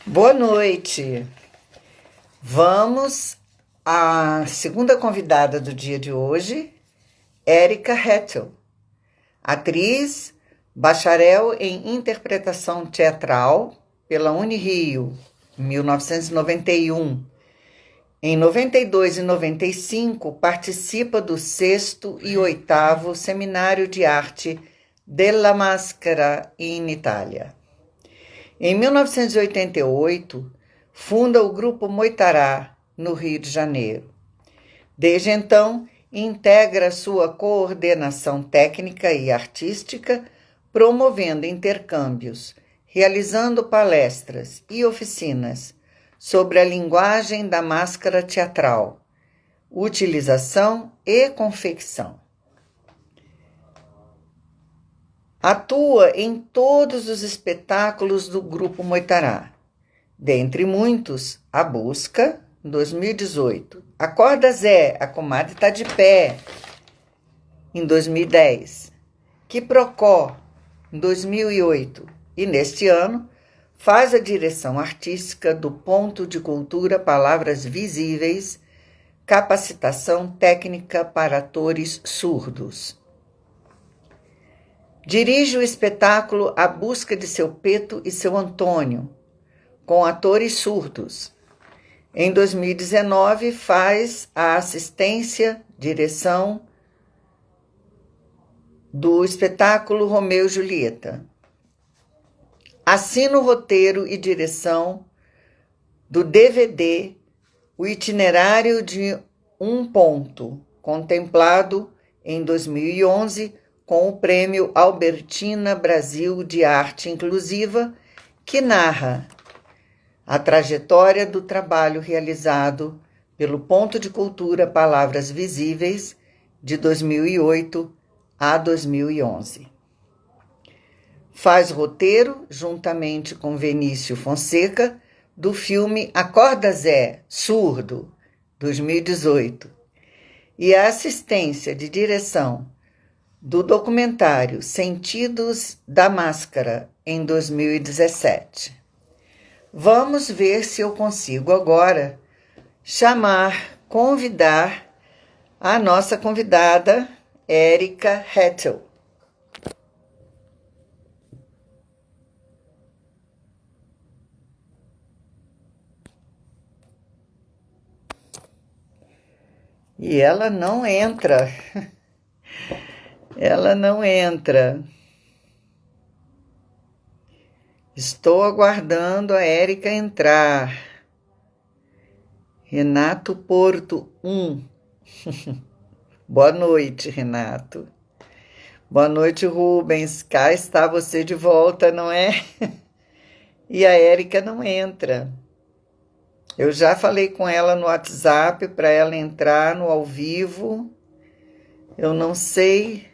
Boa noite. Vamos à segunda convidada do dia de hoje, Érica Hethel, atriz, bacharel em interpretação teatral pela Unirio, em 1991. Em 92 e 95, participa do sexto e oitavo Seminário de Arte della Maschera in Itália. Em 1988, funda o Grupo Moitará, no Rio de Janeiro. Desde então, integra sua coordenação técnica e artística, promovendo intercâmbios, realizando palestras e oficinas sobre a linguagem da máscara teatral, utilização e confecção. Atua em todos os espetáculos do Grupo Moitará, dentre muitos, A Busca, 2018, Acorda Zé, a comadre tá de pé, em 2010, Quiprocó, em 2008, e neste ano faz a direção artística do Ponto de Cultura Palavras Visíveis, capacitação técnica para atores surdos. Dirige o espetáculo A Busca de Seu Peto e Seu Antônio, com atores surdos. Em 2019, faz a assistência, direção do espetáculo Romeu e Julieta. Assina o roteiro e direção do DVD O Itinerário de um Ponto, contemplado em 2011 com o Prêmio Albertina Brasil de Arte Inclusiva, que narra a trajetória do trabalho realizado pelo Ponto de Cultura Palavras Visíveis, de 2008 a 2011. Faz roteiro, juntamente com Vinícius Fonseca, do filme Acorda Zé, Surdo, 2018, e a assistência de direção do documentário Sentidos da Máscara, em 2017. Vamos ver se eu consigo agora convidar a nossa convidada, Érica Hethel. E ela não entra. Ela não entra. Estou aguardando a Érica entrar. Renato Porto 1. Boa noite, Renato. Boa noite, Rubens. Cá está você de volta, não é? E a Érica não entra. Eu já falei com ela no WhatsApp para ela entrar no ao vivo. Eu não sei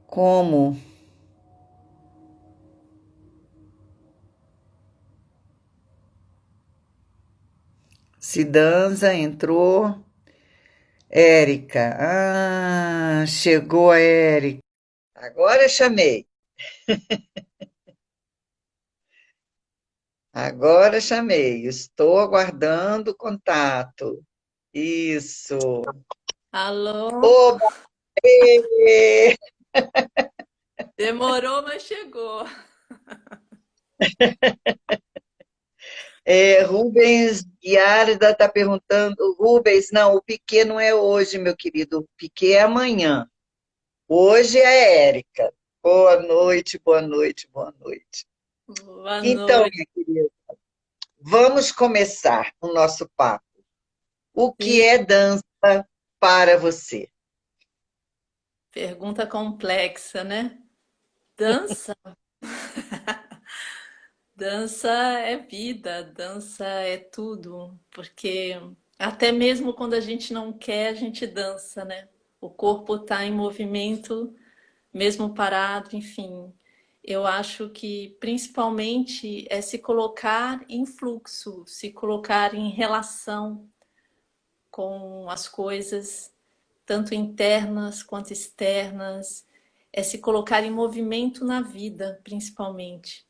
como. Cidanza entrou. Érica. Ah, chegou a Érica. Agora chamei. Agora chamei. Estou aguardando o contato. Isso. Alô? Oba! ê! Demorou, mas chegou. Rubens Guiarda está perguntando. Rubens, não, o Piquet não é hoje, meu querido. O Piquet é amanhã. Hoje é a Érica. Boa noite, boa noite, boa noite. Boa Então, noite. minha querida, vamos começar o nosso papo. O que Sim, é dança para você? pergunta complexa, né? Dança? Dança é vida, dança é tudo, porque até mesmo quando a gente não quer, a gente dança, né? O corpo está em movimento, mesmo parado, enfim. Eu acho que principalmente é se colocar em fluxo, se colocar em relação com as coisas, tanto internas quanto externas, é se colocar em movimento na vida, principalmente.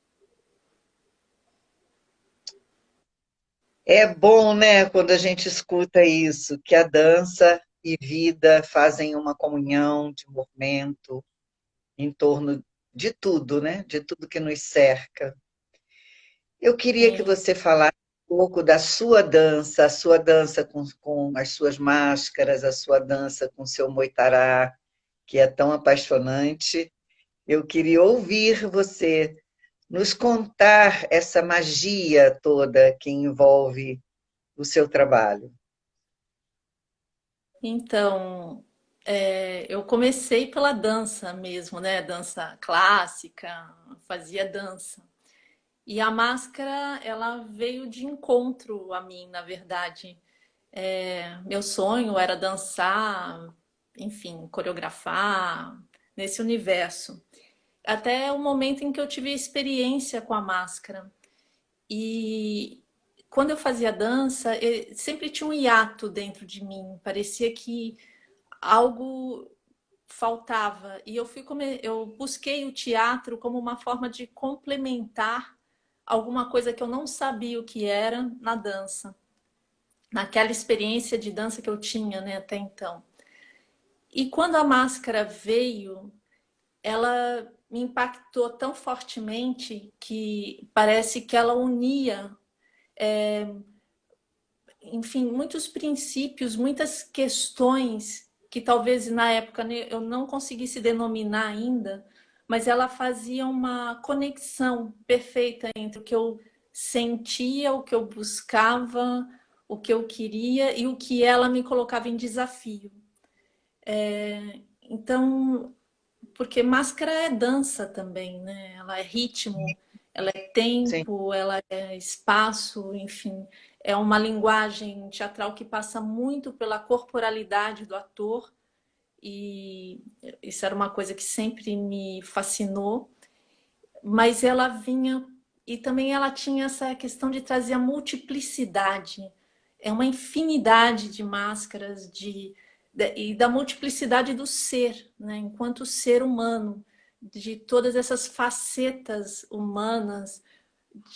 É bom, né, quando a gente escuta isso, que a dança e vida fazem uma comunhão de movimento em torno de tudo, né? De tudo que nos cerca. Eu queria que Sim. você falasse um pouco da sua dança, a sua dança com as suas máscaras, a sua dança com seu moitará, que é tão apaixonante. Eu queria ouvir você nos contar essa magia toda que envolve o seu trabalho. Então, eu comecei pela dança mesmo, né? Dança clássica, fazia dança. E a máscara, ela veio de encontro a mim, na verdade. Meu sonho era dançar, enfim, coreografar nesse universo. Até o momento em que eu tive experiência com a máscara. E quando eu fazia dança, sempre tinha um hiato dentro de mim. Parecia que algo faltava. E eu busquei o teatro como uma forma de complementar alguma coisa que eu não sabia o que era na dança, naquela experiência de dança que eu tinha, né, até então. E quando a máscara veio, ela me impactou tão fortemente que parece que ela unia, enfim, muitos princípios, muitas questões que talvez na época eu não conseguisse denominar ainda, mas ela fazia uma conexão perfeita entre o que eu sentia, o que eu buscava, o que eu queria e o que ela me colocava em desafio. Então, porque máscara é dança também, né? Ela é ritmo, ela é Sim. tempo, ela é espaço, enfim. É uma linguagem teatral que passa muito pela corporalidade do ator, e isso era uma coisa que sempre me fascinou. Mas ela vinha, e também ela tinha essa questão de trazer a multiplicidade. É uma infinidade de máscaras, e da multiplicidade do ser, né? Enquanto ser humano, de todas essas facetas humanas,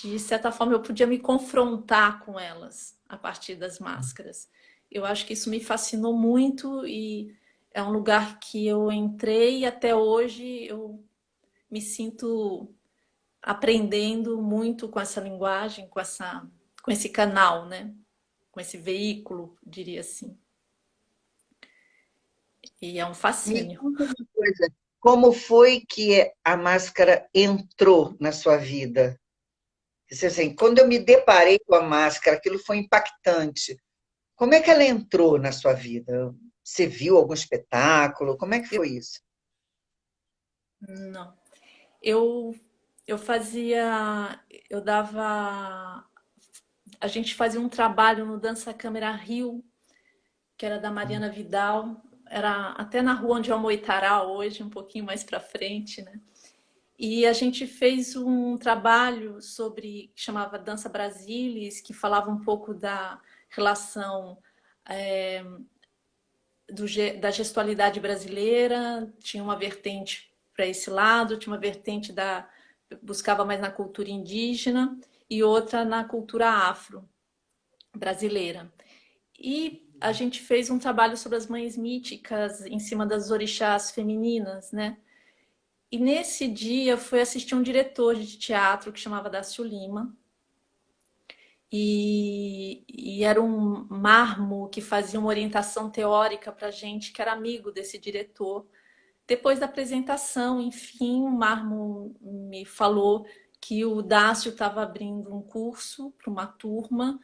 de certa forma eu podia me confrontar com elas a partir das máscaras. Eu acho que isso me fascinou muito e é um lugar que eu entrei e até hoje eu me sinto aprendendo muito com essa linguagem, com esse canal, né? Com esse veículo, diria assim. E é um Me fascínio. conta uma coisa, como foi que a máscara entrou na sua vida? Assim, quando eu me deparei com a máscara, aquilo foi impactante. Como é que ela entrou na sua vida? Você viu algum espetáculo? Como é que Eu, foi isso? não. Eu, eu fazia, eu dava, a gente fazia um trabalho no Dança Câmara Rio, que era da Mariana Vidal, era até na rua onde é o Moitará hoje, um pouquinho mais para frente, né? E a gente fez um trabalho sobre, que chamava Dança Brasilis, que falava um pouco da relação da gestualidade brasileira, tinha uma vertente para esse lado, tinha uma vertente da buscava mais na cultura indígena e outra na cultura afro brasileira. E a gente fez um trabalho sobre as mães míticas em cima das orixás femininas, né? E nesse dia fui assistir um diretor de teatro que chamava Dácio Lima. E era um marmo que fazia uma orientação teórica para a gente, que era amigo desse diretor. Depois da apresentação, enfim, o Marmo me falou que o Dácio estava abrindo um curso para uma turma,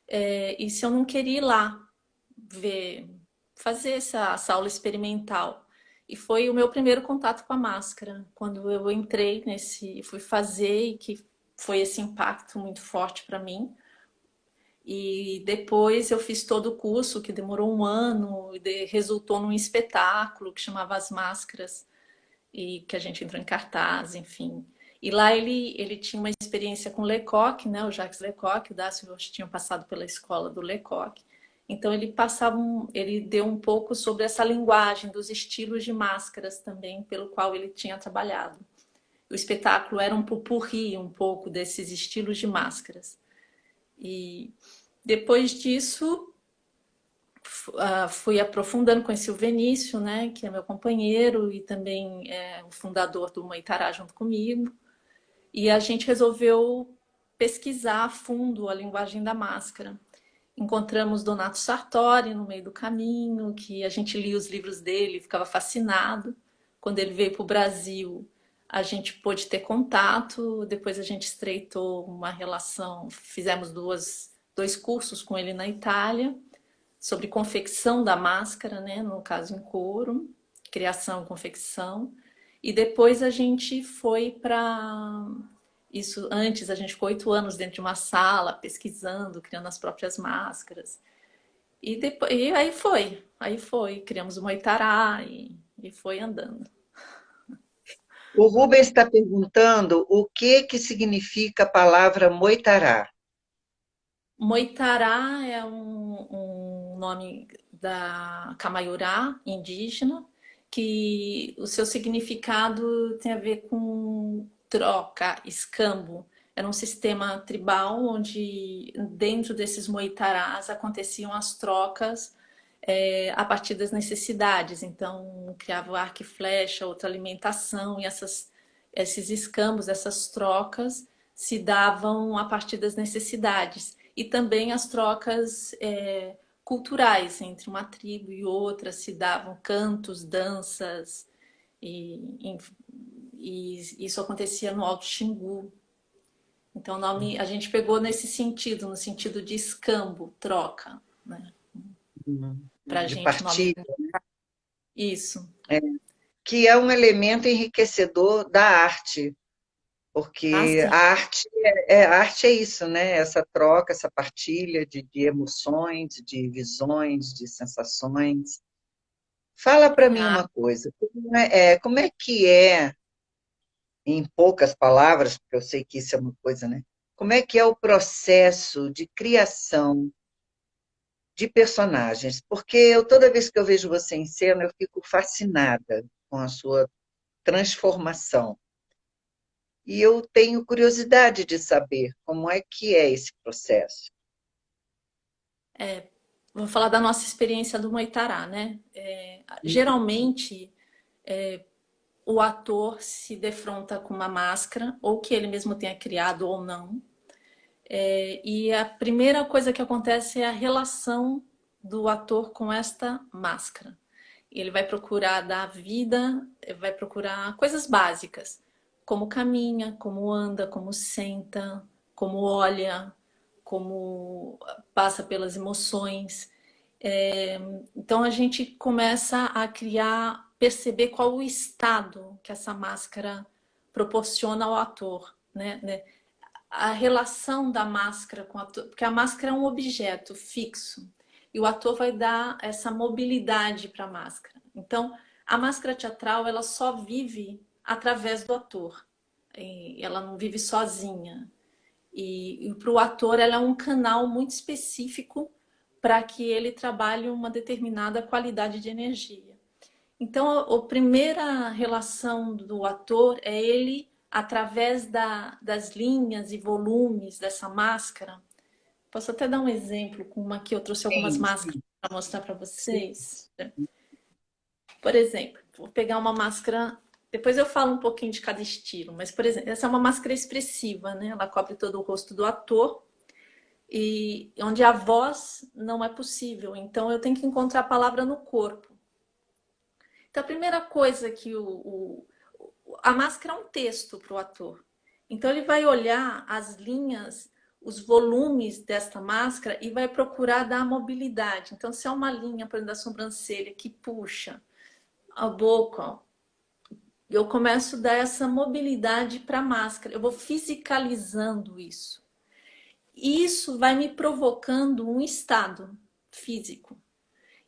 e se eu não queria ir lá ver, fazer essa aula experimental. E foi o meu primeiro contato com a máscara, quando eu entrei fui fazer e que foi esse impacto muito forte para mim. E depois eu fiz todo o curso, que demorou um ano, e resultou num espetáculo que chamava As Máscaras, e que a gente entrou em cartaz, enfim. E lá ele tinha uma experiência com Lecoq, né, o Jacques Lecoq, o Dácio tinha passado pela escola do Lecoq. Então ele deu um pouco sobre essa linguagem dos estilos de máscaras também, pelo qual ele tinha trabalhado. O espetáculo era um pupurri um pouco desses estilos de máscaras. E Depois disso, fui aprofundando, conheci o Venício, né, que é meu companheiro e também é o fundador do Moitará junto comigo. E a gente resolveu pesquisar a fundo a linguagem da máscara. Encontramos Donato Sartori no meio do caminho, que a gente lia os livros dele, ficava fascinado. Quando ele veio para o Brasil, a gente pôde ter contato, depois a gente estreitou uma relação, fizemos dois cursos com ele na Itália, sobre confecção da máscara, né? No caso em couro, criação e confecção. E depois a gente foi para isso. Antes a gente ficou 8 anos dentro de uma sala pesquisando, criando as próprias máscaras. E aí foi, criamos o Moitará e foi andando. O Rubens está perguntando o que significa a palavra moitará. Moitará é um nome da Camaiurá indígena, que o seu significado tem a ver com troca, escambo. Era um sistema tribal onde dentro desses moitarás aconteciam as trocas a partir das necessidades. Então, criava arco e flecha, outra alimentação, e esses escambos, essas trocas se davam a partir das necessidades. E também as trocas culturais entre uma tribo e outra se davam cantos, danças, e, e isso acontecia no Alto Xingu. Então, o nome a gente pegou nesse sentido, no sentido de escambo, troca, né? Pra De gente, o nome. partilha, Isso. que é um elemento enriquecedor da arte, Ah, porque sim. a arte é isso, né? Essa troca, essa partilha de emoções, de visões, de sensações. Fala para mim uma coisa, como é que é, em poucas palavras, porque eu sei que isso é uma coisa, né? Como é que é o processo de criação de personagens? Porque toda vez que eu vejo você em cena, eu fico fascinada com a sua transformação. E eu tenho curiosidade de saber como é que é esse processo. Vou falar da nossa experiência do Moitará, né? Geralmente, o ator se defronta com uma máscara, ou que ele mesmo tenha criado ou não. E a primeira coisa que acontece é a relação do ator com esta máscara. Ele vai procurar dar vida, vai procurar coisas básicas, como caminha, como anda, como senta, como olha, como passa pelas emoções. Então a gente começa a criar, perceber qual o estado que essa máscara proporciona ao ator, né? A relação da máscara com o ator, porque a máscara é um objeto fixo e o ator vai dar essa mobilidade para a máscara. Então, a máscara teatral ela só vive através do ator, ela não vive sozinha. E para o ator ela é um canal muito específico para que ele trabalhe uma determinada qualidade de energia. Então, a primeira relação do ator é ele, através das linhas e volumes dessa máscara. Posso até dar um exemplo com uma que eu trouxe algumas Sim, máscaras sim, para mostrar para sim. vocês. Por exemplo, vou pegar uma máscara. Depois eu falo um pouquinho de cada estilo, mas, por exemplo, essa é uma máscara expressiva, né? Ela cobre todo o rosto do ator e onde a voz não é possível. Então eu tenho que encontrar a palavra no corpo. Então, a primeira coisa que a máscara é um texto para o ator. Então, ele vai olhar as linhas, os volumes desta máscara e vai procurar dar mobilidade. Então, se é uma linha, por exemplo, da sobrancelha que puxa a boca, eu começo a dar essa mobilidade para a máscara. Eu vou fisicalizando isso. E isso vai me provocando um estado físico.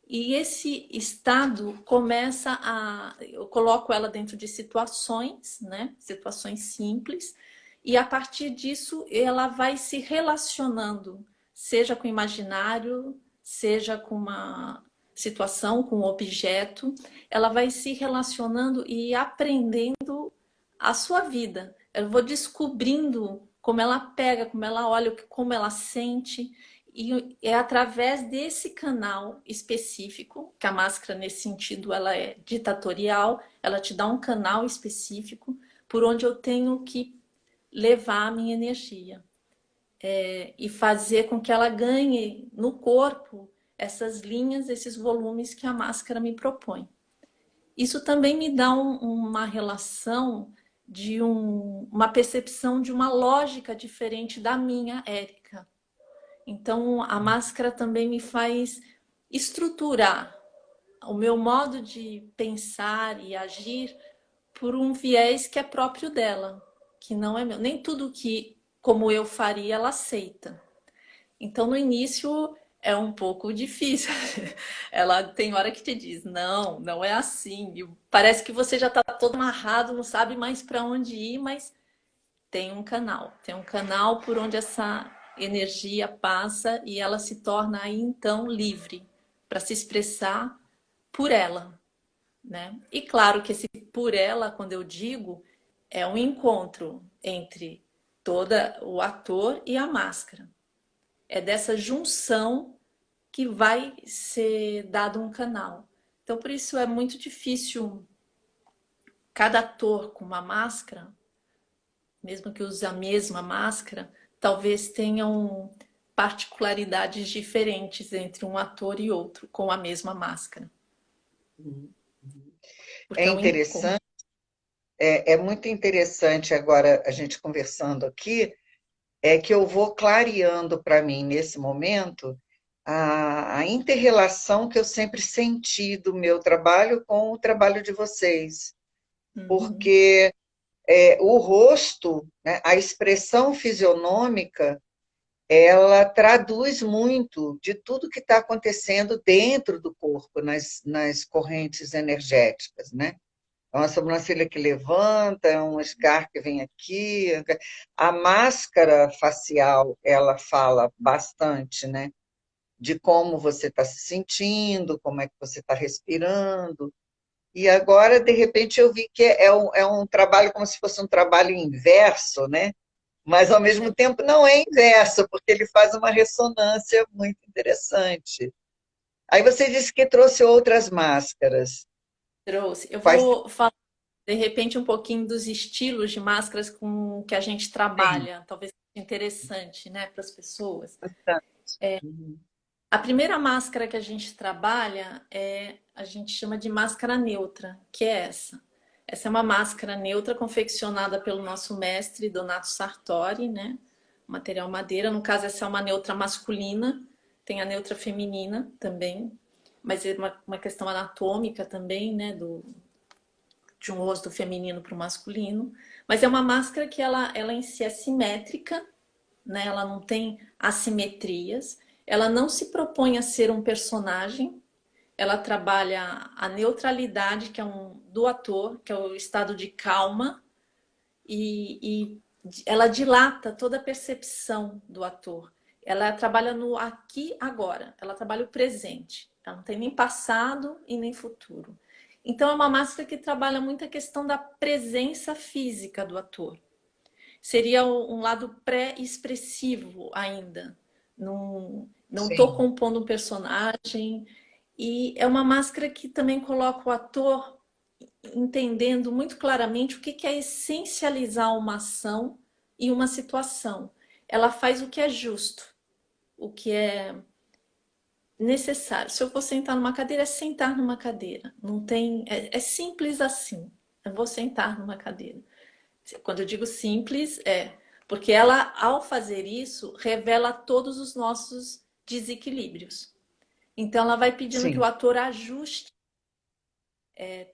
E esse estado começa a. Eu coloco ela dentro de situações, né? Situações simples, e a partir disso ela vai se relacionando, seja com o imaginário, seja com uma situação, com um objeto, ela vai se relacionando e aprendendo a sua vida. Eu vou descobrindo como ela pega, como ela olha, como ela sente. E é através desse canal específico, que a máscara, nesse sentido, ela é ditatorial, ela te dá um canal específico por onde eu tenho que levar a minha energia. E fazer com que ela ganhe no corpo essas linhas, esses volumes que a máscara me propõe. Isso também me dá uma relação de uma percepção de uma lógica diferente da minha, Érica. Então, a máscara também me faz estruturar o meu modo de pensar e agir por um viés que é próprio dela, que não é meu. Nem tudo que, como eu faria, ela aceita. Então, no início é um pouco difícil. Ela tem hora que te diz, não, não é assim. E parece que você já está todo amarrado, não sabe mais para onde ir, mas tem um canal por onde essa energia passa e ela se torna aí então livre para se expressar por ela, né? E claro que esse por ela, quando eu digo, é um encontro entre toda o ator e a máscara. É dessa junção que vai ser dado um canal. Então, por isso é muito difícil cada ator com uma máscara, mesmo que use a mesma máscara, talvez tenham particularidades diferentes entre um ator e outro com a mesma máscara, É porque é um encontro. interessante, é muito interessante agora a gente conversando aqui, é que eu vou clareando para mim nesse momento a inter-relação que eu sempre senti do meu trabalho com o trabalho de vocês, Uhum. porque o rosto, né, a expressão fisionômica, ela traduz muito de tudo que está acontecendo dentro do corpo, nas correntes energéticas, né? É uma sobrancelha que levanta, é um escar que vem aqui. A máscara facial, ela fala bastante, né? De como você está se sentindo, como é que você está respirando. E agora, de repente, eu vi que é um trabalho como se fosse um trabalho inverso, né? Mas, ao mesmo tempo, não é inverso, porque ele faz uma ressonância muito interessante. Aí você disse que trouxe outras máscaras. Trouxe. Eu Quais vou falar, de repente, um pouquinho dos estilos de máscaras com que a gente tem? trabalha, talvez seja interessante, né, para as pessoas. Uhum. A primeira máscara que a gente trabalha a gente chama de máscara neutra, que é essa. Essa é uma máscara neutra confeccionada pelo nosso mestre Donato Sartori, né? Material madeira. No caso, essa é uma neutra masculina, tem a neutra feminina também, mas é uma questão anatômica também, né? De um rosto feminino para o masculino. Mas é uma máscara que ela em si é simétrica, né? Ela não tem assimetrias, ela não se propõe a ser um personagem, ela trabalha a neutralidade que é do ator, que é o estado de calma, e ela dilata toda a percepção do ator. Ela trabalha no aqui agora, ela trabalha o presente. Ela não tem nem passado e nem futuro. Então é uma máscara que trabalha muito a questão da presença física do ator. Seria um lado pré-expressivo ainda. Não estou Sim, compondo um personagem. E é uma máscara que também coloca o ator entendendo muito claramente o que é essencializar uma ação e uma situação. Ela faz o que é justo, o que é necessário. Se eu for sentar numa cadeira, é sentar numa cadeira. Não tem, é simples assim. Eu vou sentar numa cadeira. Quando eu digo simples, porque ela, ao fazer isso, revela todos os nossos desequilíbrios. Então, ela vai pedindo que o sim. ator ajuste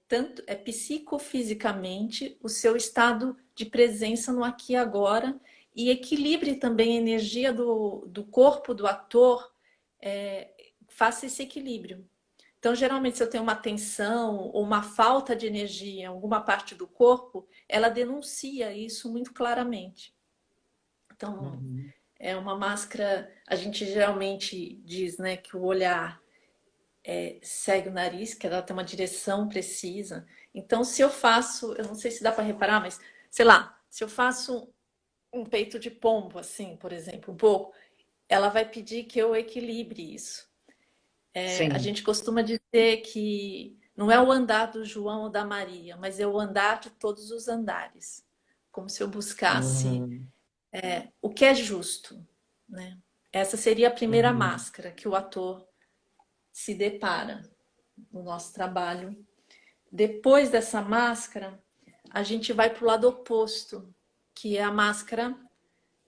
tanto psicofisicamente o seu estado de presença no aqui e agora e equilibre também a energia do corpo do ator, faça esse equilíbrio. Então, geralmente, se eu tenho uma tensão ou uma falta de energia em alguma parte do corpo, ela denuncia isso muito claramente. Então, Uhum. é uma máscara, a gente geralmente diz, né, que o olhar segue o nariz, que ela tem uma direção precisa. Então, se eu faço, eu não sei se dá para reparar, mas sei lá, se eu faço um peito de pombo, assim, por exemplo, um pouco, ela vai pedir que eu equilibre isso. A Sim. gente costuma dizer que não é o andar do João ou da Maria, mas é o andar de todos os andares. Como se eu buscasse Uhum, o que é justo, né? Essa seria a primeira uhum, máscara que o ator se depara no nosso trabalho. Depois dessa máscara, a gente vai para o lado oposto, que é a máscara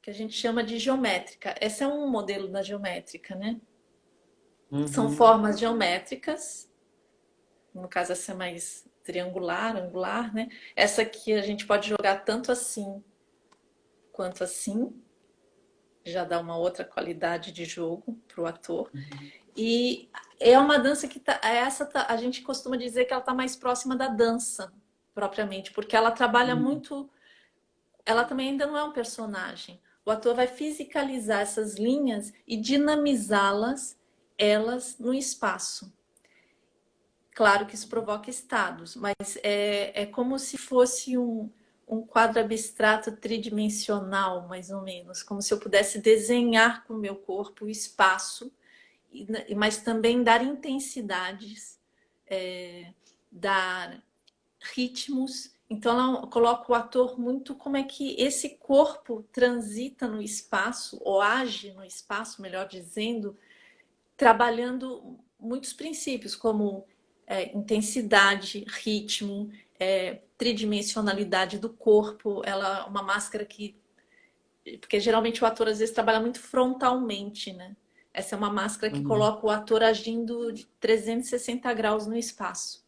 que a gente chama de geométrica. Esse é um modelo da geométrica, né? São uhum, formas geométricas, no caso essa é mais triangular, angular, né? Essa aqui a gente pode jogar tanto assim quanto assim, já dá uma outra qualidade de jogo para o ator. uhum, E é uma dança que a gente costuma dizer que ela está mais próxima da dança propriamente, porque ela trabalha uhum, muito. Ela também ainda não é um personagem. O ator vai fisicalizar essas linhas e dinamizá-las, elas no espaço. Claro que isso provoca estados, mas é como se fosse um quadro abstrato tridimensional, mais ou menos, como se eu pudesse desenhar com o meu corpo o espaço, mas também dar intensidades, dar ritmos. Então, ela coloca o ator muito como é que esse corpo transita no espaço, ou age no espaço, melhor dizendo, trabalhando muitos princípios, como intensidade, ritmo, tridimensionalidade do corpo. Ela é uma máscara que. Porque geralmente o ator às vezes trabalha muito frontalmente, né? Essa é uma máscara que uhum. coloca o ator agindo de 360 graus no espaço.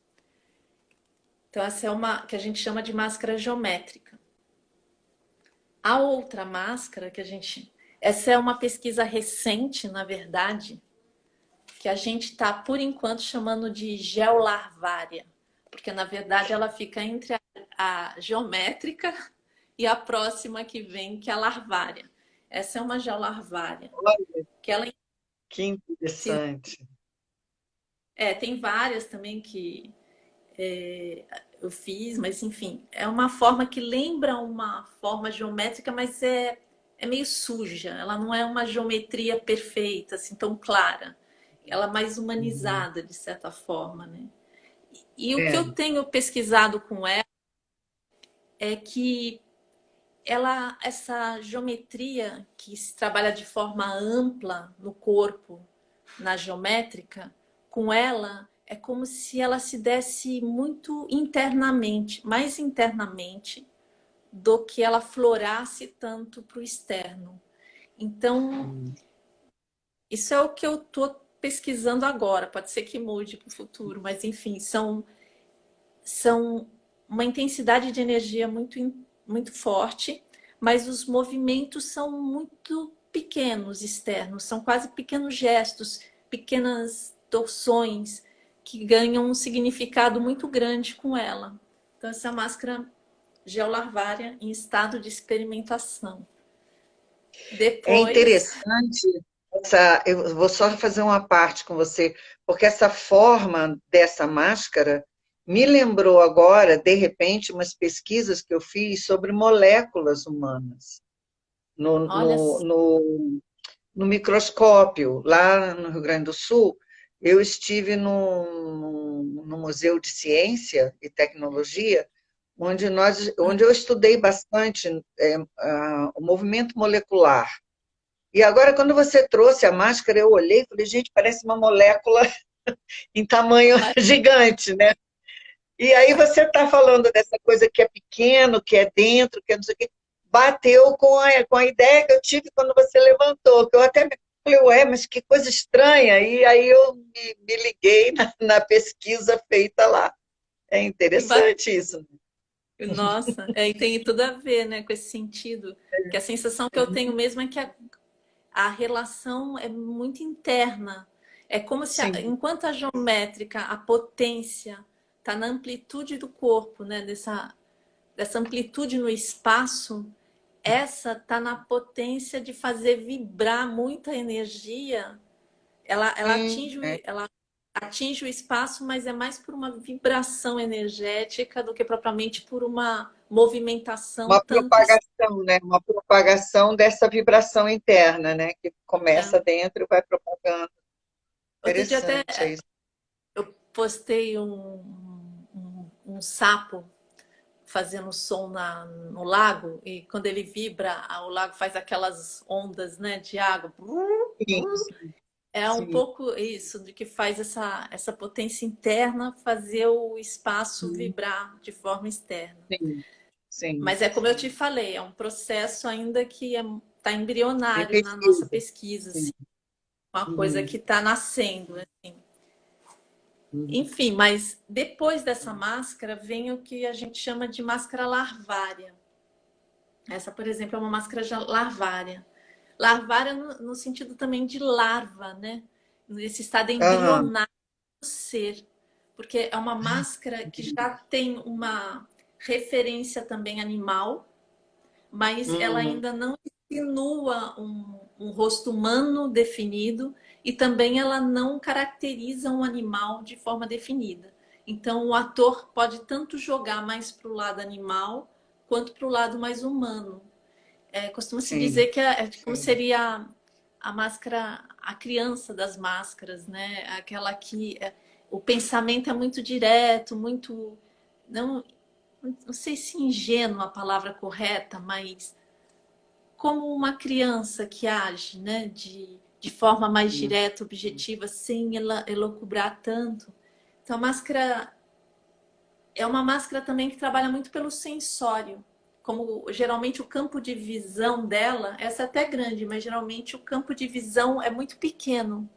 Então, essa é uma que a gente chama de máscara geométrica. A outra máscara que a gente. Essa é uma pesquisa recente, na verdade, que a gente está, por enquanto, chamando de geolarvária, porque na verdade ela fica entre a geométrica e a próxima que vem, que é a larvária. Essa é uma geolarvária, Olha, que ela que se, interessante. tem várias também que eu fiz, mas enfim, é uma forma que lembra uma forma geométrica, mas é meio suja. Ela não é uma geometria perfeita, assim, tão clara. Ela é mais Uhum. humanizada, de certa forma, né? E o que É, eu tenho pesquisado com ela é que essa geometria que se trabalha de forma ampla no corpo, na geométrica, com ela é como se ela se desse muito internamente, mais internamente do que ela florasse tanto para o externo. Então, uhum. isso é o que eu estou pesquisando agora. Pode ser que mude para o futuro, mas enfim, são uma intensidade de energia muito forte, mas os movimentos são muito pequenos externos, são quase pequenos gestos, pequenas torções que ganham um significado muito grande com ela. Então, essa é a máscara geolarvária em estado de experimentação. É Depois, interessante eu vou só fazer uma parte com você, porque essa forma dessa máscara me lembrou agora, de repente, umas pesquisas que eu fiz sobre moléculas humanas no, olha, no, no, no microscópio, lá no Rio Grande do Sul. Eu estive no Museu de Ciência e Tecnologia, onde eu estudei bastante o movimento molecular. E agora, quando você trouxe a máscara, eu olhei e falei, gente, parece uma molécula em tamanho gigante, né? E aí você está falando dessa coisa que é pequeno, que é dentro, que é não sei o quê. Bateu com a ideia que eu tive quando você levantou, que eu até falei, ué, mas que coisa estranha. E aí eu me liguei na pesquisa feita lá. É que interessante isso. nossa, e tem tudo a ver, né, com esse sentido. Que a sensação que eu tenho mesmo é que a relação é muito interna. É como se, Sim. enquanto a geométrica, a potência está na amplitude do corpo, né? Dessa amplitude no espaço, essa está na potência de fazer vibrar muita energia. Sim, é. Ela atinge o espaço, mas é mais por uma vibração energética do que propriamente por uma movimentação Uma tanto propagação, né? Uma propagação dessa vibração interna, né? Que começa externa. dentro e vai propagando. Outro dia até Interessante isso. eu postei um sapo fazendo som no lago, e quando ele vibra, o lago faz aquelas ondas, né, de água. Sim, sim, É um sim, pouco isso, de que faz essa potência interna fazer o espaço vibrar de forma externa. sim, sim, Mas é como eu te sim. falei, é um processo ainda que está Em embrionário na nossa pesquisa. pesquisa, Sim. assim, uma coisa Uhum, que está nascendo, assim. uhum. Enfim, mas depois dessa máscara vem o que a gente chama de máscara larvária. Essa, por exemplo, é uma máscara larvária. Larvária no sentido também de larva, né? Nesse estado Aham. embrionário do ser. Porque é uma máscara que já tem uma referência também animal, mas ela Uhum. ainda não insinua um rosto humano definido e também ela não caracteriza um animal de forma definida. Então, o ator pode tanto jogar mais para o lado animal quanto para o lado mais humano. Costuma-se Sim, dizer que como sim, seria a máscara, a criança das máscaras, né? Aquela que o pensamento é muito direto, muito não, não sei se ingênua a palavra correta, mas como uma criança que age, né, de forma mais sim. direta, objetiva, sem ela elocubrar tanto. Então, a máscara é uma máscara também que trabalha muito pelo sensório. Como geralmente o campo de visão dela, essa é até grande, mas geralmente o campo de visão é muito pequeno.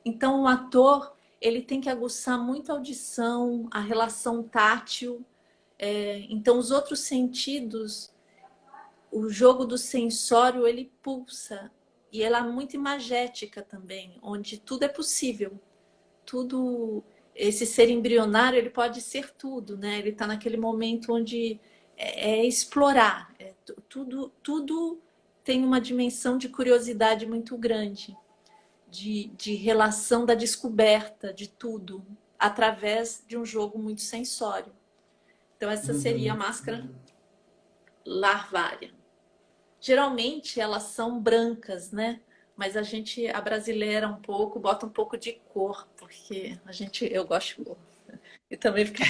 Então, o ator ele tem que aguçar muito a audição, a relação tátil. Então, os outros sentidos, o jogo do sensório ele pulsa e ela é muito imagética também, onde tudo é possível, tudo. Esse ser embrionário ele pode ser tudo, né? Ele está naquele momento onde é explorar, tudo tem uma dimensão de curiosidade muito grande, de relação da descoberta de tudo através de um jogo muito sensório. Então essa seria a Uhum. máscara larvária. Geralmente elas são brancas, né? Mas a gente abrasileira um pouco, bota um pouco de cor, porque eu gosto de cor. E também porque...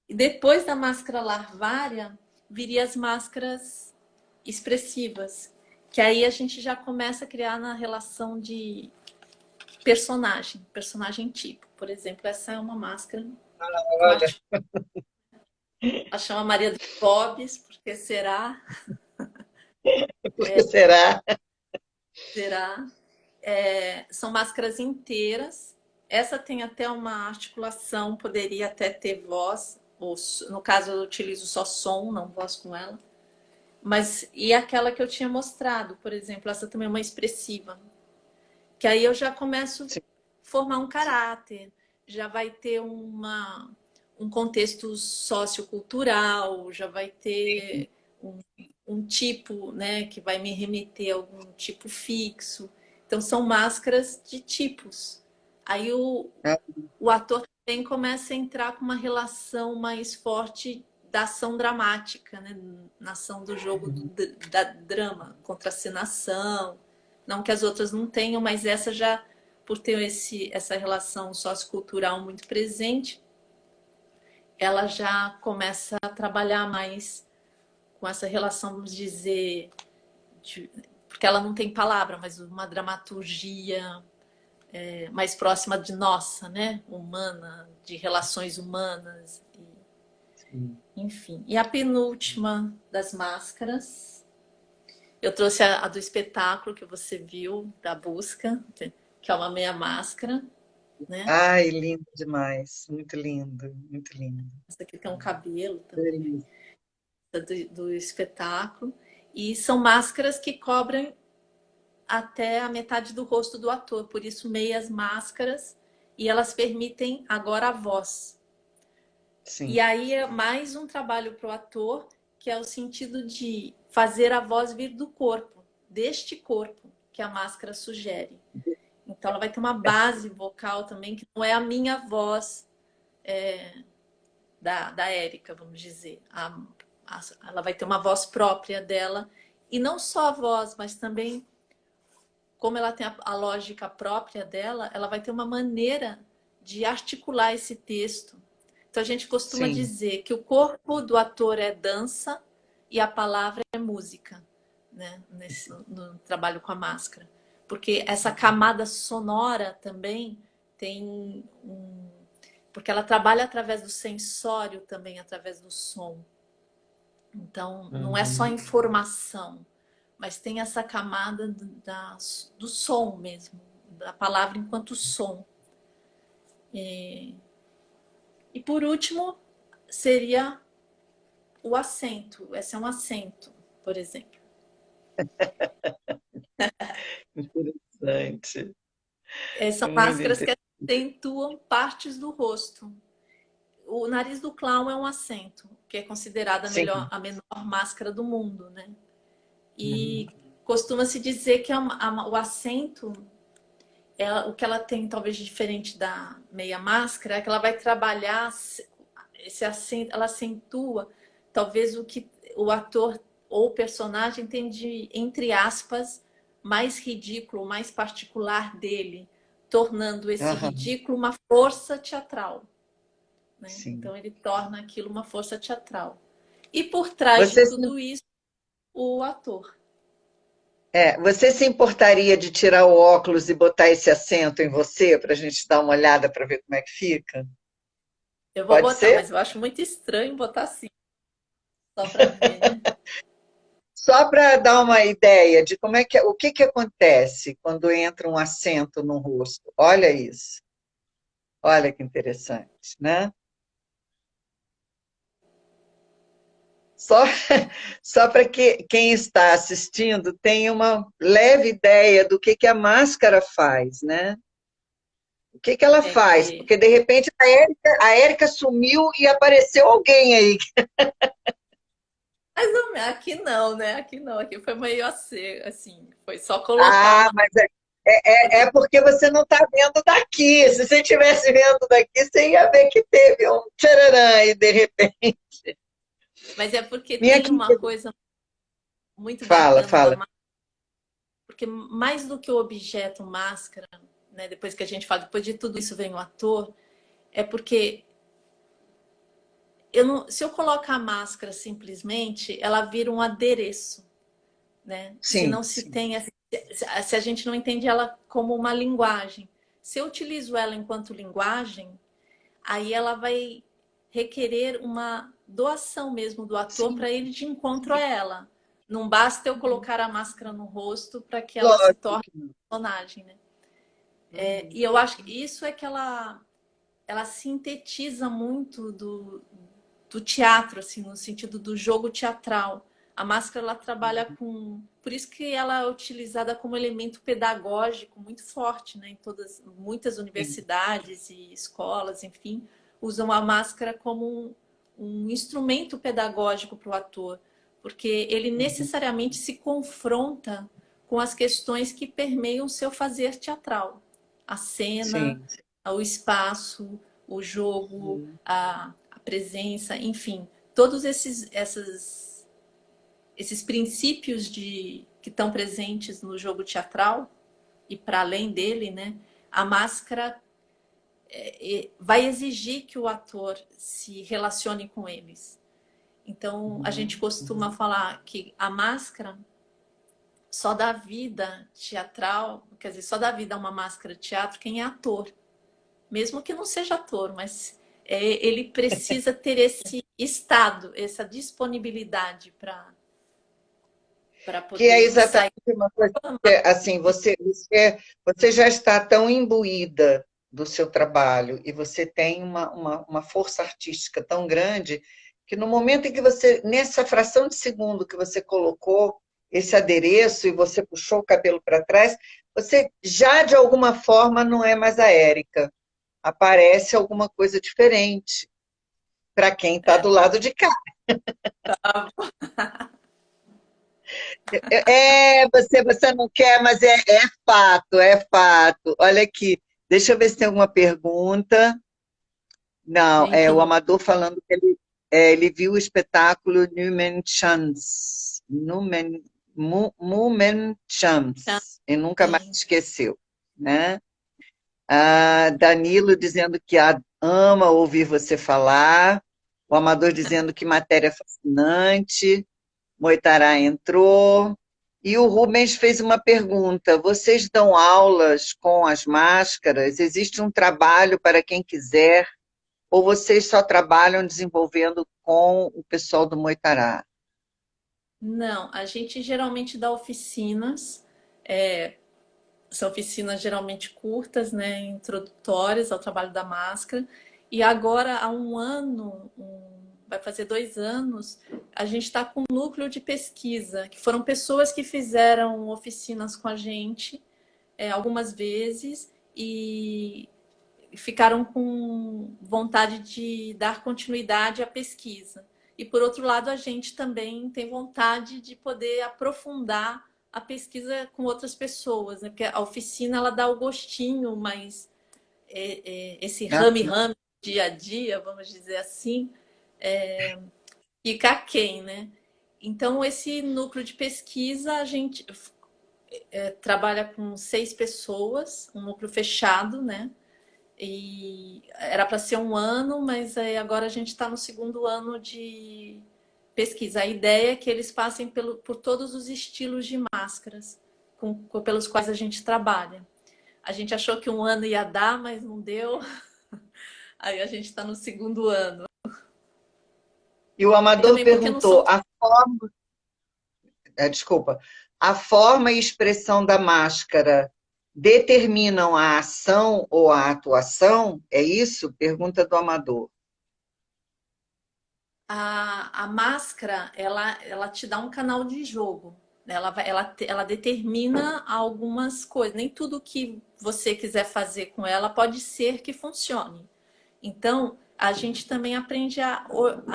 E depois da máscara larvária, viria as máscaras expressivas, que aí a gente já começa a criar na relação de personagem tipo. Por exemplo, essa é uma máscara que eu Olha, acho, ela chama Maria dos Bobs, porque será? por que será? Será? São máscaras inteiras. Essa tem até uma articulação, poderia até ter voz, ou no caso eu utilizo só som, não voz com ela. Mas e aquela que eu tinha mostrado, por exemplo, essa também é uma expressiva, que aí eu já começo a Sim. formar um caráter, já vai ter um contexto sociocultural, já vai ter um tipo, né, que vai me remeter a algum tipo fixo. Então são máscaras de tipos. Aí Ah, o ator também começa a entrar com uma relação mais forte da ação dramática, né? Na ação do jogo da drama, contracenação. Não que as outras não tenham, mas essa já, por ter essa relação sociocultural muito presente, ela já começa a trabalhar mais com essa relação, vamos dizer, porque ela não tem palavra, mas uma dramaturgia mais próxima de nossa, né? Humana, de relações humanas. sim. Enfim. E a penúltima das máscaras, eu trouxe a do espetáculo que você viu, da busca, que é uma meia máscara, né? Ai, lindo demais. Muito lindo, muito lindo. Essa aqui tem um cabelo também, Delícia. do espetáculo. E são máscaras que cobrem até a metade do rosto do ator, por isso meias máscaras, e elas permitem agora a voz. E Sim. aí é mais um trabalho para o ator, que é o sentido de fazer a voz vir do corpo, deste corpo que a máscara sugere. Então ela vai ter uma base vocal também, que não é a minha voz da Érica, vamos dizer. Ela vai ter uma voz própria dela, e não só a voz, mas também, como ela tem a lógica própria dela, ela vai ter uma maneira de articular esse texto. Então a gente costuma Sim. dizer que o corpo do ator é dança e a palavra é música, né? No trabalho com a máscara. Porque essa camada sonora também tem um. Porque ela trabalha através do sensório também, através do som. Então, não é só Uhum. informação, mas tem essa camada do som mesmo, da palavra enquanto som. E por último, seria o acento. Esse é um acento, por exemplo. Interessante. São Muito máscaras que interessante. acentuam partes do rosto. O nariz do clown é um acento, que é considerada Sim. a menor máscara do mundo, né? E Uhum. costuma-se dizer que o acento, o que ela tem talvez de diferente da meia máscara, é que ela vai trabalhar esse acento, ela acentua talvez o que o ator ou o personagem tem de, entre aspas, mais ridículo, mais particular dele, tornando esse Aham. ridículo uma força teatral, né? Sim. Então ele torna aquilo uma força teatral. E por trás de Você se, tudo isso, o ator. você se importaria de tirar o óculos e botar esse acento em você para a gente dar uma olhada para ver como é que fica? Eu vou Pode botar, ser? mas eu acho muito estranho botar assim, só para ver, né? Só para dar uma ideia de como é que, o que que acontece quando entra um acento no rosto. Olha isso. Olha que interessante, né? Só, só para que quem está assistindo tenha uma leve ideia do que a máscara faz, né? O que ela É faz? que. Porque, de repente, a Érica sumiu e apareceu alguém aí. Mas aqui não, né? Aqui não, aqui foi meio assim, foi só colocar Ah, uma. mas é porque você não está vendo daqui. Se você estivesse vendo daqui, você ia ver que teve um tchararã aí, de repente. Mas é porque Minha tem uma querida, coisa muito fala, bacana da fala. máscara, porque mais do que o objeto máscara, né? Depois que a gente fala, depois de tudo isso vem o ator, é porque eu não, se eu colocar a máscara simplesmente, ela vira um adereço, né? Se Sim, não se sim. tem, se a gente não entende ela como uma linguagem. Se eu utilizo ela enquanto linguagem, aí ela vai requerer uma doação mesmo do ator Sim, para ir de encontro a ela. Não basta eu colocar a máscara no rosto para que ela se lógico torne que não. personagem, né? Uhum. E eu acho que isso é que ela sintetiza muito do teatro, assim, no sentido do jogo teatral. A máscara ela trabalha com, por isso que ela é utilizada como elemento pedagógico muito forte, né? Em muitas Sim. universidades e escolas, enfim, usam a máscara como um instrumento pedagógico para o ator, porque ele Uhum. necessariamente se confronta com as questões que permeiam o seu fazer teatral, a cena, Sim. o espaço, o jogo, Uhum. a presença, enfim, todos esses princípios que estão presentes no jogo teatral e para além dele, né? A máscara vai exigir que o ator se relacione com eles. Então, a gente Uhum. costuma falar que a máscara só dá vida teatral, quer dizer, só dá vida a uma máscara de teatro quem é ator. Mesmo que não seja ator, mas ele precisa ter esse estado, essa disponibilidade para Que é poder exatamente sair. uma coisa que, assim, você já está tão imbuída do seu trabalho e você tem uma força artística tão grande que no momento em que você, nessa fração de segundo que você colocou esse adereço e você puxou o cabelo para trás, você já de alguma forma não é mais a Érica. Aparece alguma coisa diferente para quem está do lado de cá. Você não quer, mas é fato, é fato. Olha aqui, deixa eu ver se tem alguma pergunta. Não, é o Enfim, Amador falando que ele viu o espetáculo Numen Chance, Numen tá, Chance, e nunca mais sim. esqueceu, né? Danilo dizendo que ama ouvir você falar, o Amador dizendo que matéria fascinante, Moitará entrou, e o Rubens fez uma pergunta: vocês dão aulas com as máscaras? Existe um trabalho para quem quiser? Ou vocês só trabalham desenvolvendo com o pessoal do Moitará? Não, a gente geralmente dá oficinas, é, são oficinas geralmente curtas, né, introdutórias ao trabalho da máscara. E agora, há um ano, vai fazer 2 anos, a gente está com um núcleo de pesquisa, que foram pessoas que fizeram oficinas com a gente algumas vezes e ficaram com vontade de dar continuidade à pesquisa. E por outro lado, a gente também tem vontade de poder aprofundar a pesquisa com outras pessoas, né? Porque a oficina ela dá o gostinho, mas esse Ah, rame-rame dia a dia, vamos dizer assim, fica aquém, né? Então, esse núcleo de pesquisa, a gente trabalha com 6 pessoas, um núcleo fechado, né? E era para ser um ano, mas agora a gente está no segundo ano de pesquisa. A ideia é que eles passem por todos os estilos de máscaras pelos quais a gente trabalha. A gente achou que um ano ia dar, mas não deu. Aí a gente está no segundo ano. e o E Amador também porque não perguntou, são. desculpa, a forma e expressão da máscara determinam a ação ou a atuação? É isso? Pergunta do Amador. A máscara, ela te dá um canal de jogo. Né? Ela determina algumas coisas. Nem tudo que você quiser fazer com ela pode ser que funcione. Então, a gente também aprende a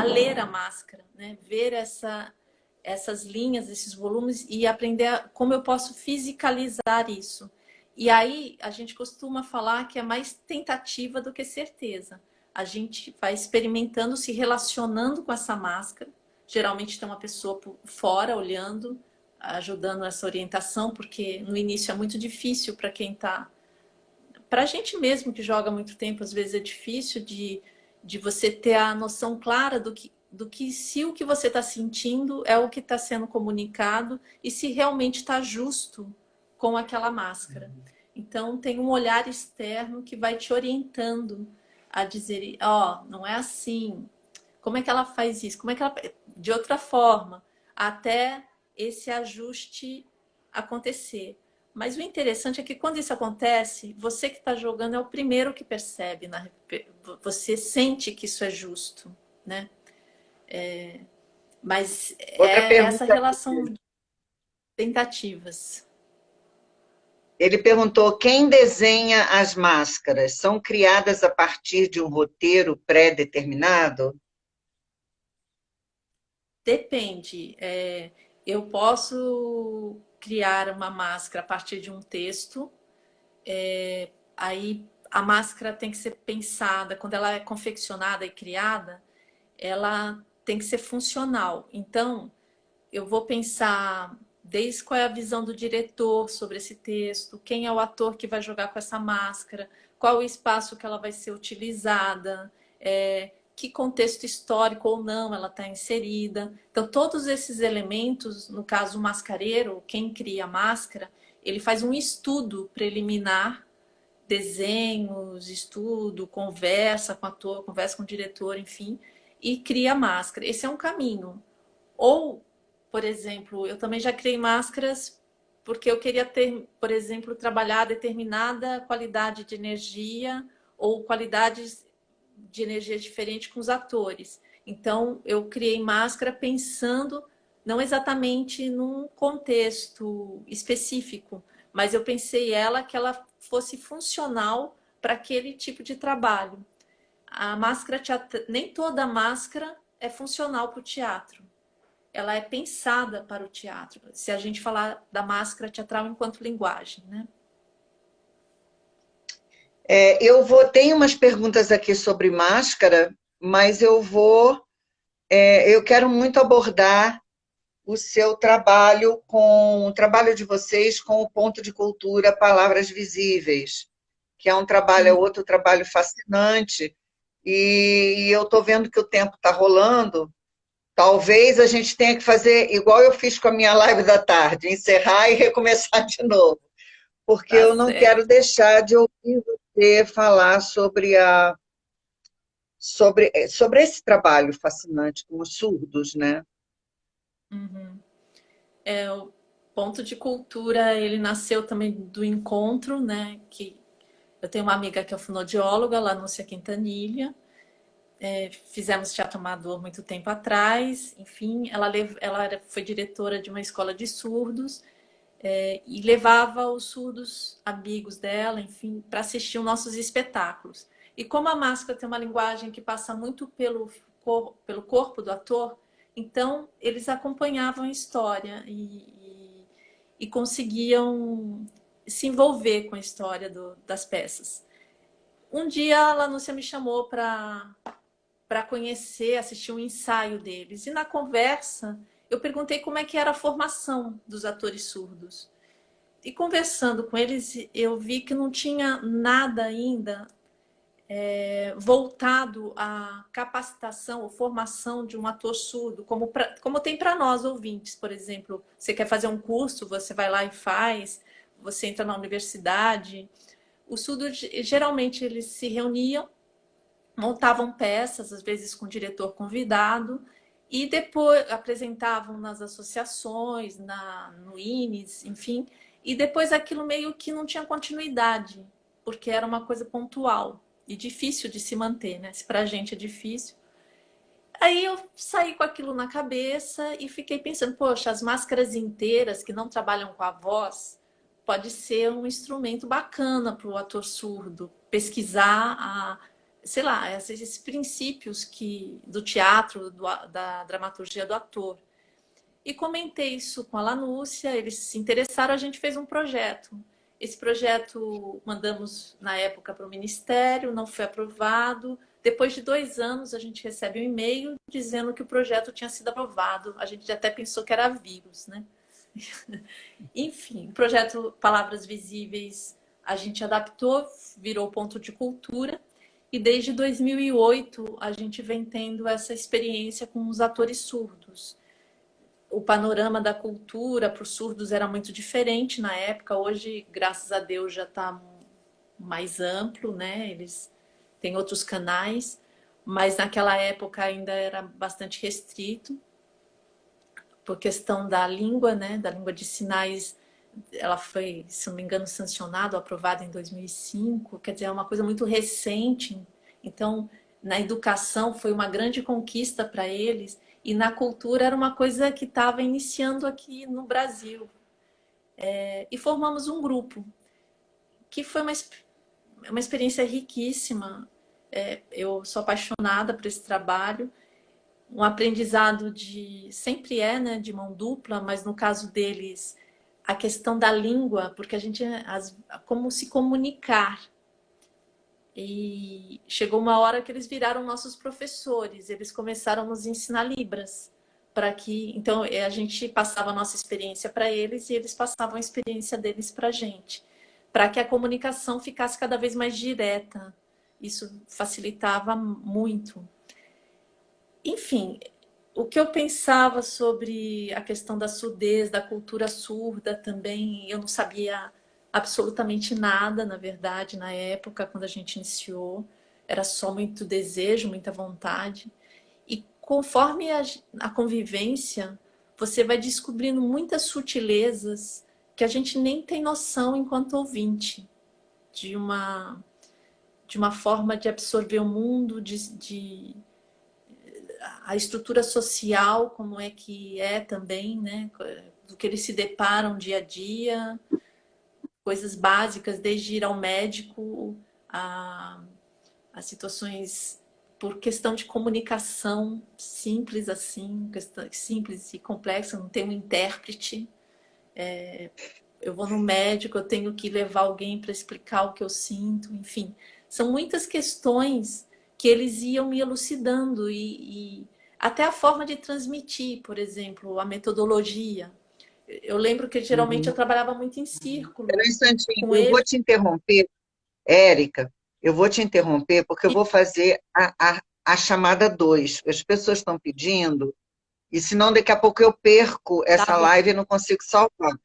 ler a máscara, né? Ver essas linhas, esses volumes e aprender como eu posso fisicalizar isso. E aí a gente costuma falar que é mais tentativa do que certeza. A gente vai experimentando, se relacionando com essa máscara. Geralmente tem uma pessoa por fora olhando, ajudando essa orientação, porque no início é muito difícil para quem está. Para a gente mesmo que joga muito tempo, às vezes é difícil de você ter a noção clara do que se o que você está sentindo é o que está sendo comunicado e se realmente está justo com aquela máscara. Então, tem um olhar externo que vai te orientando a dizer, ó, oh, não é assim. Como é que ela faz isso? Como é que ela de outra forma, até esse ajuste acontecer. Mas o interessante é que quando isso acontece, você que está jogando é o primeiro que percebe, você sente que isso é justo, né? Mas Outra é essa pergunta, relação de tentativas. ele perguntou: quem desenha as máscaras? São criadas a partir de um roteiro pré-determinado? Depende. Eu posso criar uma máscara a partir de um texto. Aí a máscara tem que ser pensada, quando ela é confeccionada e criada, ela tem que ser funcional. Então, eu vou pensar desde qual é a visão do diretor sobre esse texto, quem é o ator que vai jogar com essa máscara, qual o espaço que ela vai ser utilizada, que contexto histórico ou não ela está inserida. Então, todos esses elementos, no caso o mascareiro, quem cria a máscara, ele faz um estudo preliminar, desenhos, estudo, conversa com o ator, conversa com o diretor, enfim, e cria a máscara. Esse é um caminho. Ou, por exemplo, eu também já criei máscaras porque eu queria ter, por exemplo, trabalhar determinada qualidade de energia ou qualidades de energia diferente com os atores. Então, eu criei máscara pensando não exatamente num contexto específico, mas eu pensei ela que ela fosse funcional para aquele tipo de trabalho. A máscara teatral, nem toda máscara é funcional para o teatro. Ela é pensada para o teatro. Se a gente falar da máscara teatral enquanto linguagem, né? Tem umas perguntas aqui sobre máscara, mas eu quero muito abordar o trabalho de vocês com o ponto de cultura Palavras Visíveis, que é Hum, outro trabalho fascinante, e eu estou vendo que o tempo está rolando. Talvez a gente tenha que fazer igual eu fiz com a minha live da tarde, encerrar e recomeçar de novo, porque tá eu não quero certo. deixar de ouvir você falar sobre esse trabalho fascinante com os surdos, né? Uhum. O ponto de cultura, ele nasceu também do encontro, né? Que eu tenho uma amiga que é fonoaudióloga, lá no Lúcia Quintanilha. Fizemos teatro amador muito tempo atrás. Enfim, foi diretora de uma escola de surdos, e levava os surdos amigos dela, enfim, para assistir os nossos espetáculos. E como a máscara tem uma linguagem que passa muito pelo corpo do ator, então eles acompanhavam a história e conseguiam se envolver com a história das peças. Um dia a Lanúcia me chamou para conhecer, assistir um ensaio deles. E na conversa, eu perguntei como é que era a formação dos atores surdos. E conversando com eles, eu vi que não tinha nada ainda voltado à capacitação ou formação de um ator surdo, como tem para nós ouvintes, por exemplo. Você quer fazer um curso, você vai lá e faz, você entra na universidade. Os surdos, geralmente, eles se reuniam, montavam peças, às vezes com o diretor convidado, e depois apresentavam nas associações, no INES, enfim, e depois aquilo meio que não tinha continuidade, porque era uma coisa pontual e difícil de se manter, né? Se pra gente é difícil. Aí eu saí com aquilo na cabeça e fiquei pensando, poxa, as máscaras inteiras que não trabalham com a voz pode ser um instrumento bacana para o ator surdo pesquisar sei lá, esses princípios do teatro, da dramaturgia do ator. E comentei isso com a Lanúcia, eles se interessaram, a gente fez um projeto. Esse projeto mandamos na época para o Ministério, não foi aprovado. Depois de 2 anos, a gente recebe um e-mail dizendo que o projeto tinha sido aprovado. A gente até pensou que era vírus, né? Enfim, o projeto Palavras Visíveis a gente adaptou, virou ponto de cultura. E desde 2008 a gente vem tendo essa experiência com os atores surdos. O panorama da cultura para os surdos era muito diferente na época. Hoje, graças a Deus, já está mais amplo, né? Eles têm outros canais, mas naquela época ainda era bastante restrito por questão da língua, né? Da língua de sinais. Ela foi, se não me engano, sancionada, aprovada em 2005. Quer dizer, é uma coisa muito recente. Então, na educação foi uma grande conquista para eles e na cultura era uma coisa que estava iniciando aqui no Brasil. E formamos um grupo que foi uma experiência riquíssima. Eu sou apaixonada por esse trabalho, um aprendizado sempre né, de mão dupla, mas no caso deles a questão da língua, porque a gente como se comunicar. E chegou uma hora que eles viraram nossos professores, eles começaram a nos ensinar Libras, para que então a gente passava a nossa experiência para eles e eles passavam a experiência deles para a gente, para que a comunicação ficasse cada vez mais direta. Isso facilitava muito. Enfim, o que eu pensava sobre a questão da surdez, da cultura surda também, eu não sabia absolutamente nada, na verdade, na época, quando a gente iniciou. Era só muito desejo, muita vontade. E conforme a convivência, você vai descobrindo muitas sutilezas que a gente nem tem noção enquanto ouvinte, de uma, de uma forma de absorver o mundo, a estrutura social, como é que é também, né? Do que eles se deparam dia a dia, coisas básicas, desde ir ao médico a, a situações por questão de comunicação simples assim, questão simples e complexa, não tem um intérprete. eu vou no médico, eu tenho que levar alguém para explicar o que eu sinto, enfim. São muitas questões que eles iam me elucidando e até a forma de transmitir, por exemplo, a metodologia. Eu lembro que geralmente eu Uhum. trabalhava muito em Espera círculo um instantinho, com eu vou eles. te interromper, Érica, eu vou te interromper porque eu vou fazer a chamada 2. As pessoas estão pedindo, e senão daqui a pouco eu perco Tá essa bom, live e não consigo salvar.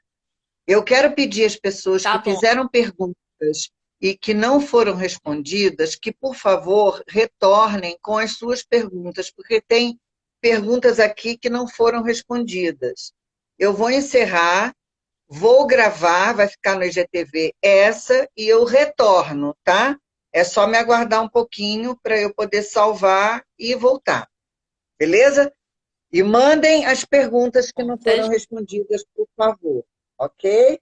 Eu quero pedir às pessoas tá que bom. fizeram perguntas e que não foram respondidas, que, por favor, retornem com as suas perguntas, porque tem perguntas aqui que não foram respondidas. Eu vou encerrar, vou gravar, vai ficar no IGTV essa, e eu retorno, tá? É só me aguardar um pouquinho para eu poder salvar e voltar, beleza? E mandem as perguntas que não Até foram respondidas, por favor, ok?